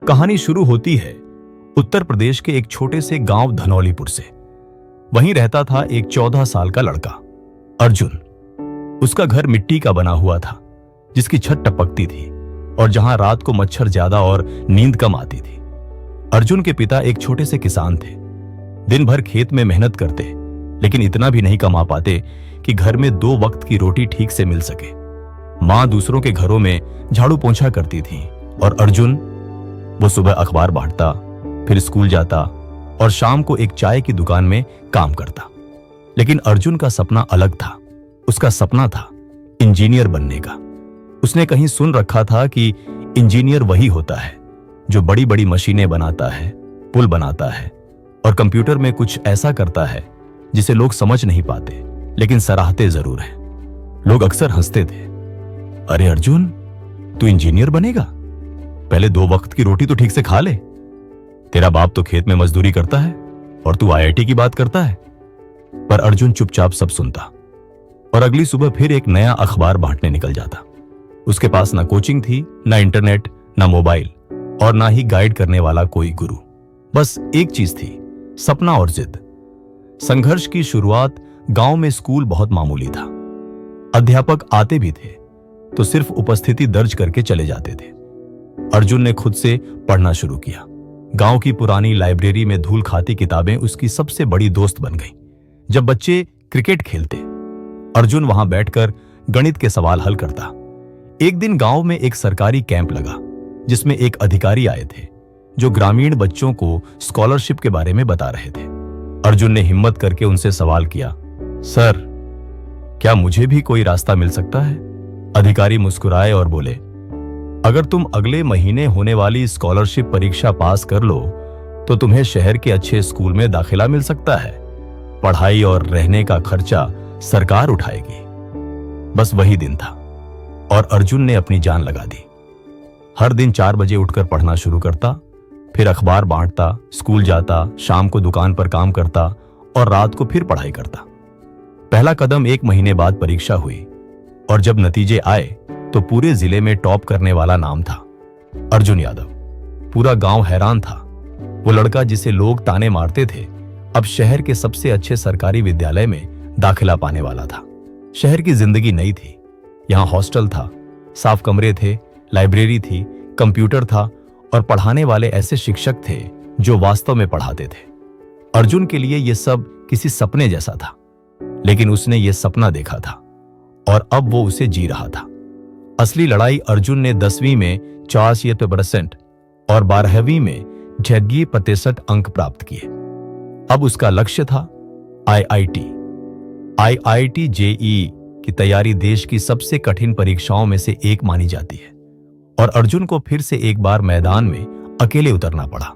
कहानी शुरू होती है उत्तर प्रदेश के एक छोटे से गांव धनौलीपुर से। वहीं रहता था एक 14 साल का लड़का अर्जुन। उसका घर मिट्टी का बना हुआ था, जिसकी छत टपकती थी और जहां रात को मच्छर ज्यादा और नींद कम आती थी। अर्जुन के पिता एक छोटे से किसान थे। दिन भर खेत में मेहनत करते, लेकिन इतना भी नहीं कमा पाते कि घर में 2 वक्त की रोटी ठीक से मिल सके। मां दूसरों के घरों में झाड़ू पोंछा करती थी और अर्जुन, वो सुबह अखबार बांटता, फिर स्कूल जाता और शाम को एक चाय की दुकान में काम करता। लेकिन अर्जुन का सपना अलग था। उसका सपना था इंजीनियर बनने का। उसने कहीं सुन रखा था कि इंजीनियर वही होता है जो बड़ी बड़ी मशीनें बनाता है, पुल बनाता है और कंप्यूटर में कुछ ऐसा करता है जिसे लोग समझ नहीं पाते, लेकिन सराहते जरूर हैं। लोग अक्सर हंसते थे, अरे अर्जुन, तू इंजीनियर बनेगा? पहले 2 वक्त की रोटी तो ठीक से खा ले। तेरा बाप तो खेत में मजदूरी करता है और तू आईआईटी की बात करता है। पर अर्जुन चुपचाप सब सुनता और अगली सुबह फिर एक नया अखबार बांटने निकल जाता। उसके पास ना कोचिंग थी, ना इंटरनेट, ना मोबाइल और ना ही गाइड करने वाला कोई गुरु। बस एक चीज थी, सपना और जिद। संघर्ष की शुरुआत गांव में स्कूल बहुत मामूली था। अध्यापक आते भी थे तो सिर्फ उपस्थिति दर्ज करके चले जाते थे। अर्जुन ने खुद से पढ़ना शुरू किया। गांव की पुरानी लाइब्रेरी में धूल खाती किताबें उसकी सबसे बड़ी दोस्त बन गईं। जब बच्चे क्रिकेट खेलते, अर्जुन वहां बैठकर गणित के सवाल हल करता। एक दिन गांव में एक सरकारी कैंप लगा, जिसमें एक अधिकारी आए थे जो ग्रामीण बच्चों को स्कॉलरशिप के बारे में बता रहे थे। अर्जुन ने हिम्मत करके उनसे सवाल किया, सर, क्या मुझे भी कोई रास्ता मिल सकता है? अधिकारी मुस्कुराए और बोले, अगर तुम अगले महीने होने वाली स्कॉलरशिप परीक्षा पास कर लो तो तुम्हें शहर के अच्छे स्कूल में दाखिला मिल सकता है। पढ़ाई और रहने का खर्चा सरकार उठाएगी। बस वही दिन था और अर्जुन ने अपनी जान लगा दी। हर दिन 4 बजे उठकर पढ़ना शुरू करता, फिर अखबार बांटता, स्कूल जाता, शाम को दुकान पर काम करता और रात को फिर पढ़ाई करता। पहला कदम 1 महीने बाद परीक्षा हुई और जब नतीजे आए तो पूरे जिले में टॉप करने वाला नाम था अर्जुन यादव। पूरा गांव हैरान था। वो लड़का जिसे लोग ताने मारते थे, अब शहर के सबसे अच्छे सरकारी विद्यालय में दाखिला पाने वाला था। शहर की जिंदगी नई थी। यहां हॉस्टल था, साफ कमरे थे, लाइब्रेरी थी, कंप्यूटर था और पढ़ाने वाले ऐसे शिक्षक थे जो वास्तव में पढ़ाते थे। अर्जुन के लिए यह सब किसी सपने जैसा था, लेकिन उसने यह सपना देखा था और अब वो उसे जी रहा था। असली लड़ाई अर्जुन ने 10वीं में 84% और 12वीं में 66% अंक प्राप्त किए। अब उसका लक्ष्य था आईआईटी। आईआईटी जेईई की तैयारी देश की सबसे कठिन परीक्षाओं में से एक मानी जाती है और अर्जुन को फिर से एक बार मैदान में अकेले उतरना पड़ा।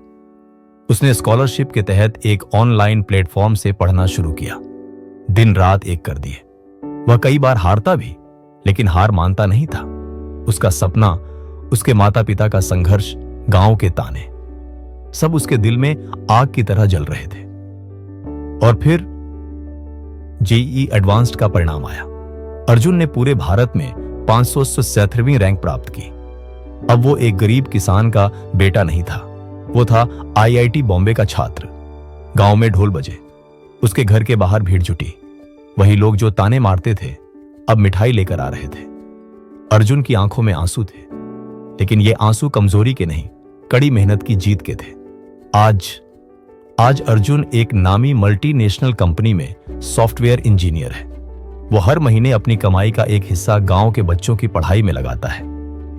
उसने स्कॉलरशिप के तहत एक ऑनलाइन प्लेटफॉर्म से पढ़ना शुरू किया। दिन रात एक कर दिए। वह कई बार हारता भी, लेकिन हार मानता नहीं था। उसका सपना, उसके माता पिता का संघर्ष, गांव के ताने, सब उसके दिल में आग की तरह जल रहे थे। और फिर जेईई एडवांस्ड का परिणाम आया। अर्जुन ने पूरे भारत में 577वीं रैंक प्राप्त की। अब वो एक गरीब किसान का बेटा नहीं था, वो था आईआईटी बॉम्बे का छात्र। गांव में ढोल बजे, उसके घर के बाहर भीड़ जुटी। वही लोग जो ताने मारते थे अब मिठाई लेकर आ रहे थे। अर्जुन की आंखों में आंसू थे, लेकिन ये आंसू कमजोरी के नहीं, कड़ी मेहनत की जीत के थे। आज अर्जुन एक नामी मल्टीनेशनल कंपनी में सॉफ्टवेयर इंजीनियर है। वो हर महीने अपनी कमाई का एक हिस्सा गांव के बच्चों की पढ़ाई में लगाता है।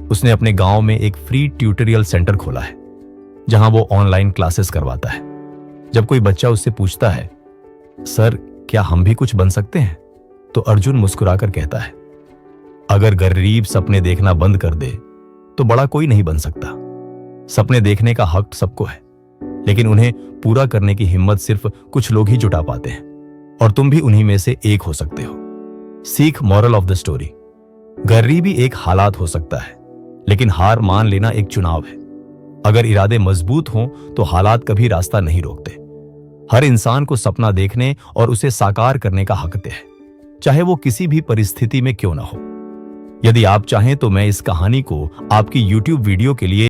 उसने अपने गांव में एक फ्री ट्यूटोरियल सेंटर खोला है, जहां वो ऑनलाइन क्लासेस करवाता है। जब कोई बच्चा उससे पूछता है, सर, क्या हम भी कुछ बन सकते हैं, तो अर्जुन मुस्कुराकर कहता है, अगर गरीब सपने देखना बंद कर दे तो बड़ा कोई नहीं बन सकता। सपने देखने का हक सबको है, लेकिन उन्हें पूरा करने की हिम्मत सिर्फ कुछ लोग ही जुटा पाते हैं और तुम भी उन्हीं में से एक हो सकते हो। सीख, मॉरल ऑफ द स्टोरी, गरीबी एक हालात हो सकता है, लेकिन हार मान लेना एक चुनाव है। अगर इरादे मजबूत हों तो हालात कभी रास्ता नहीं रोकते। हर इंसान को सपना देखने और उसे साकार करने का हक है, चाहे वो किसी भी परिस्थिति में क्यों ना हो। यदि आप चाहें तो मैं इस कहानी को आपकी YouTube वीडियो के लिए